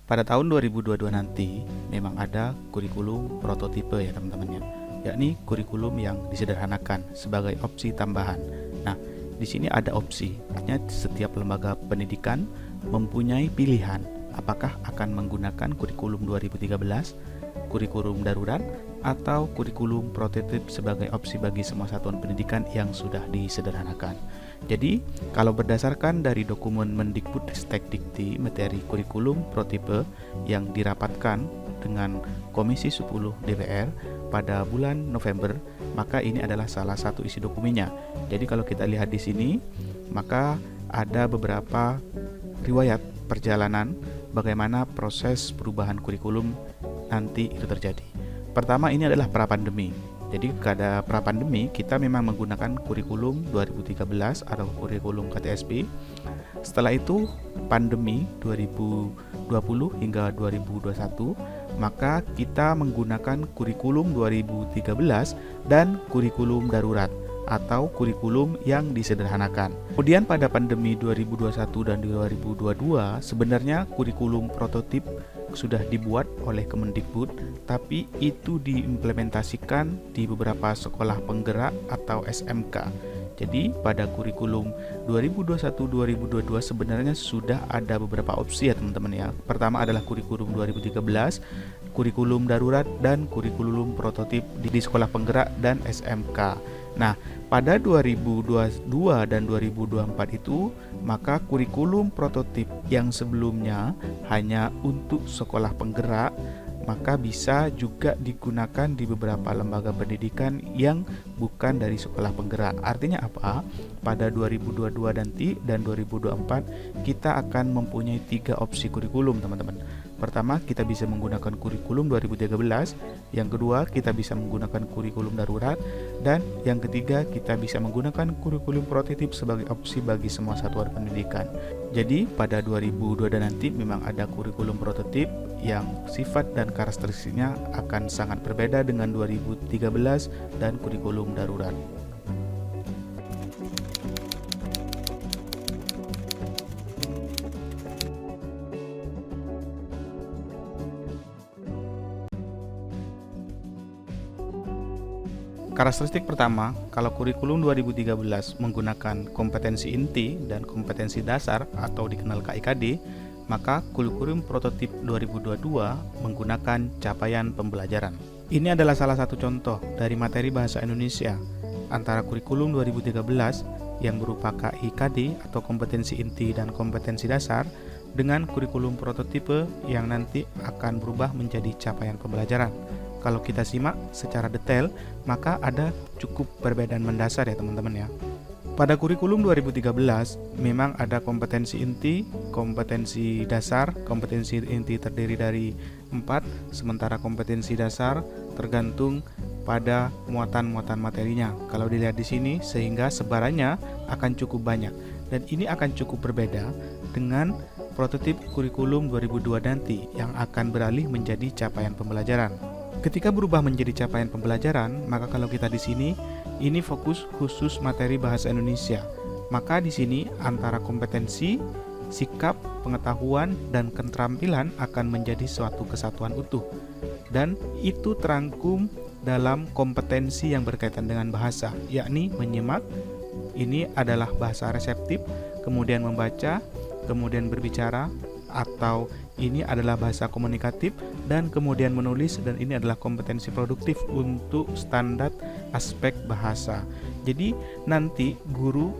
Pada tahun 2022 nanti memang ada kurikulum prototipe ya teman-teman ya, yakni kurikulum yang disederhanakan sebagai opsi tambahan. Nah, di sini ada opsi, artinya setiap lembaga pendidikan mempunyai pilihan apakah akan menggunakan kurikulum 2013, kurikulum darurat, atau kurikulum prototip sebagai opsi bagi semua satuan pendidikan yang sudah disederhanakan. Jadi, kalau berdasarkan dari dokumen Mendikbudristekdikti materi kurikulum protipe yang dirapatkan dengan Komisi 10 DPR pada bulan November, maka ini adalah salah satu isi dokumennya. Jadi kalau kita lihat di sini, maka ada beberapa riwayat perjalanan bagaimana proses perubahan kurikulum nanti itu terjadi. Pertama, ini adalah pra-pandemi. Jadi pada pra-pandemi kita memang menggunakan kurikulum 2013 atau kurikulum KTSP. Setelah itu pandemi 2020 hingga 2021, maka kita menggunakan kurikulum 2013 dan kurikulum darurat atau kurikulum yang disederhanakan. Kemudian pada pandemi 2021 dan 2022 sebenarnya kurikulum prototip sudah dibuat oleh Kemendikbud, tapi itu diimplementasikan di beberapa sekolah penggerak atau SMK. Jadi pada kurikulum 2021-2022 sebenarnya sudah ada beberapa opsi ya teman-teman ya. Pertama adalah kurikulum 2013, kurikulum darurat, dan kurikulum prototip di sekolah penggerak dan SMK. Nah, pada 2022 dan 2024 itu, maka kurikulum prototip yang sebelumnya hanya untuk sekolah penggerak, maka bisa juga digunakan di beberapa lembaga pendidikan yang bukan dari sekolah penggerak. Artinya apa? Pada 2022 nanti dan 2024 kita akan mempunyai 3 opsi kurikulum teman-teman. Pertama, kita bisa menggunakan kurikulum 2013, yang kedua kita bisa menggunakan kurikulum darurat, dan yang ketiga kita bisa menggunakan kurikulum prototip sebagai opsi bagi semua satuan pendidikan. Jadi pada 2022 nanti memang ada kurikulum prototip yang sifat dan karakteristiknya akan sangat berbeda dengan 2013 dan kurikulum darurat. Karakteristik pertama, kalau kurikulum 2013 menggunakan kompetensi inti dan kompetensi dasar atau dikenal KIKD, maka kurikulum prototip 2022 menggunakan capaian pembelajaran. Ini adalah salah satu contoh dari materi bahasa Indonesia antara kurikulum 2013 yang berupa KIKD atau kompetensi inti dan kompetensi dasar dengan kurikulum prototipe yang nanti akan berubah menjadi capaian pembelajaran. Kalau kita simak secara detail, maka ada cukup perbedaan mendasar ya teman-teman ya. Pada kurikulum 2013 memang ada kompetensi inti, kompetensi dasar. Kompetensi inti terdiri dari 4, sementara kompetensi dasar tergantung pada muatan-muatan materinya. Kalau dilihat di sini, sehingga sebarannya akan cukup banyak, dan ini akan cukup berbeda dengan prototip kurikulum 2002 nanti yang akan beralih menjadi capaian pembelajaran. Ketika berubah menjadi capaian pembelajaran, maka kalau kita di sini, ini fokus khusus materi bahasa Indonesia. Maka di sini antara kompetensi, sikap, pengetahuan, dan keterampilan akan menjadi suatu kesatuan utuh. Dan itu terangkum dalam kompetensi yang berkaitan dengan bahasa, yakni menyimak, ini adalah bahasa reseptif, kemudian membaca, kemudian berbicara, atau ini adalah bahasa komunikatif, dan kemudian menulis, dan ini adalah kompetensi produktif untuk standar aspek bahasa. Jadi nanti guru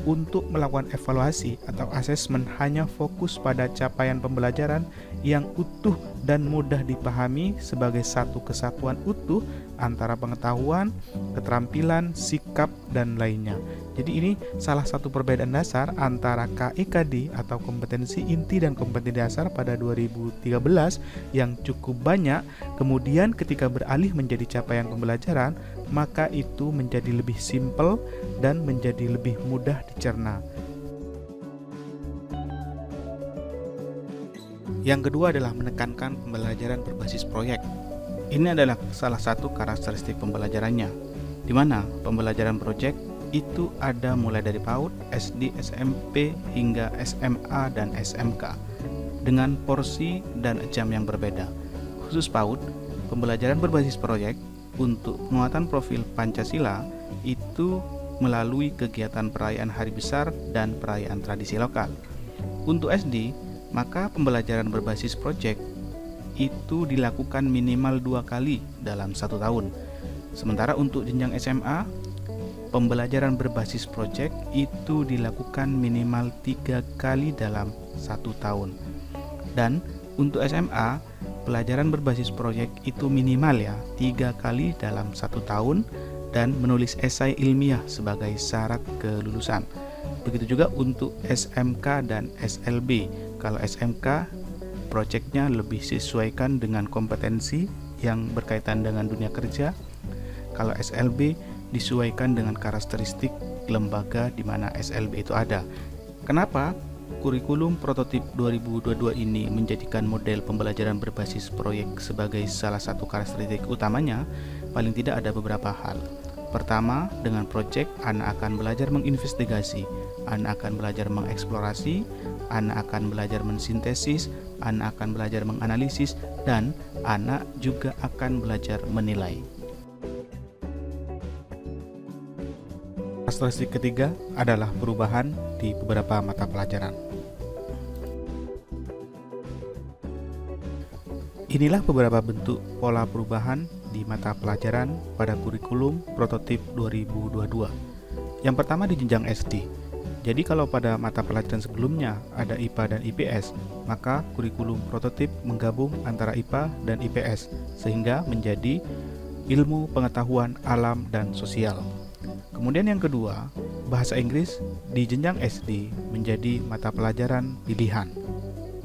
untuk melakukan evaluasi atau asesmen hanya fokus pada capaian pembelajaran yang utuh dan mudah dipahami sebagai satu kesatuan utuh antara pengetahuan, keterampilan, sikap, dan lainnya. Jadi ini salah satu perbedaan dasar antara KIKD atau kompetensi inti dan kompetensi dasar pada 2013 yang cukup banyak, kemudian ketika beralih menjadi capaian pembelajaran, maka itu menjadi lebih simpel dan menjadi lebih mudah dicerna. Yang kedua adalah menekankan pembelajaran berbasis proyek. Ini adalah salah satu karakteristik pembelajarannya, di mana pembelajaran proyek itu ada mulai dari PAUD, SD, SMP, hingga SMA dan SMK. dengan porsi dan jam yang berbeda. Khusus PAUD, pembelajaran berbasis proyek untuk penguatan profil Pancasila itu melalui kegiatan perayaan hari besar dan perayaan tradisi lokal. Untuk SD, maka pembelajaran berbasis proyek itu dilakukan minimal 2 kali dalam 1 tahun. Sementara untuk jenjang SMA, pembelajaran berbasis proyek itu dilakukan minimal 3 kali dalam 1 tahun. Dan untuk SMA, pelajaran berbasis proyek itu minimal 3 kali dalam 1 tahun dan menulis esai ilmiah sebagai syarat kelulusan. Begitu juga untuk SMK dan SLB. Kalau SMK, proyeknya lebih disesuaikan dengan kompetensi yang berkaitan dengan dunia kerja. Kalau SLB disesuaikan dengan karakteristik lembaga di mana SLB itu ada. Kenapa kurikulum prototip 2022 ini menjadikan model pembelajaran berbasis proyek sebagai salah satu karakteristik utamanya? Paling tidak ada beberapa hal. Pertama, dengan proyek anak akan belajar menginvestigasi, anak akan belajar mengeksplorasi, anak akan belajar mensintesis, anak akan belajar menganalisis, dan anak juga akan belajar menilai. Karakteristik ketiga adalah perubahan di beberapa mata pelajaran. Inilah beberapa bentuk pola perubahan di mata pelajaran pada kurikulum prototip 2022. Yang pertama di jenjang SD. Jadi kalau pada mata pelajaran sebelumnya ada IPA dan IPS, maka kurikulum prototip menggabung antara IPA dan IPS sehingga menjadi ilmu pengetahuan alam dan sosial. Kemudian yang kedua, bahasa Inggris di jenjang SD menjadi mata pelajaran pilihan.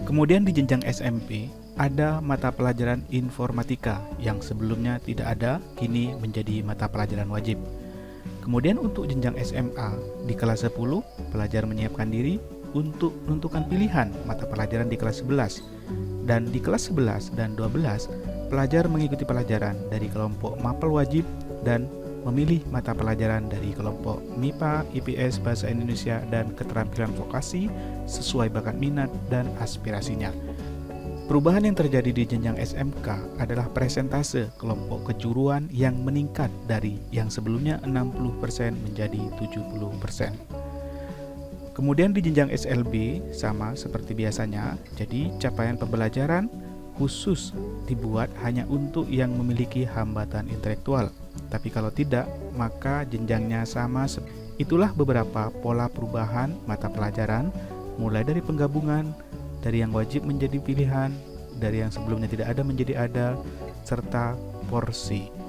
Kemudian di jenjang SMP ada mata pelajaran informatika yang sebelumnya tidak ada, kini menjadi mata pelajaran wajib. Kemudian untuk jenjang SMA di kelas 10, pelajar menyiapkan diri untuk menentukan pilihan mata pelajaran di kelas 11. Dan di kelas 11 dan 12, pelajar mengikuti pelajaran dari kelompok mapel wajib dan memilih mata pelajaran dari kelompok MIPA, IPS, Bahasa Indonesia, dan keterampilan vokasi sesuai bakat minat dan aspirasinya. Perubahan yang terjadi di jenjang SMK adalah persentase kelompok kejuruan yang meningkat dari yang sebelumnya 60% menjadi 70%. Kemudian di jenjang SLB sama seperti biasanya, jadi capaian pembelajaran khusus dibuat hanya untuk yang memiliki hambatan intelektual. Tapi kalau tidak, maka jenjangnya sama. Itulah beberapa pola perubahan mata pelajaran, mulai dari penggabungan, dari yang wajib menjadi pilihan, dari yang sebelumnya tidak ada menjadi ada, serta porsi.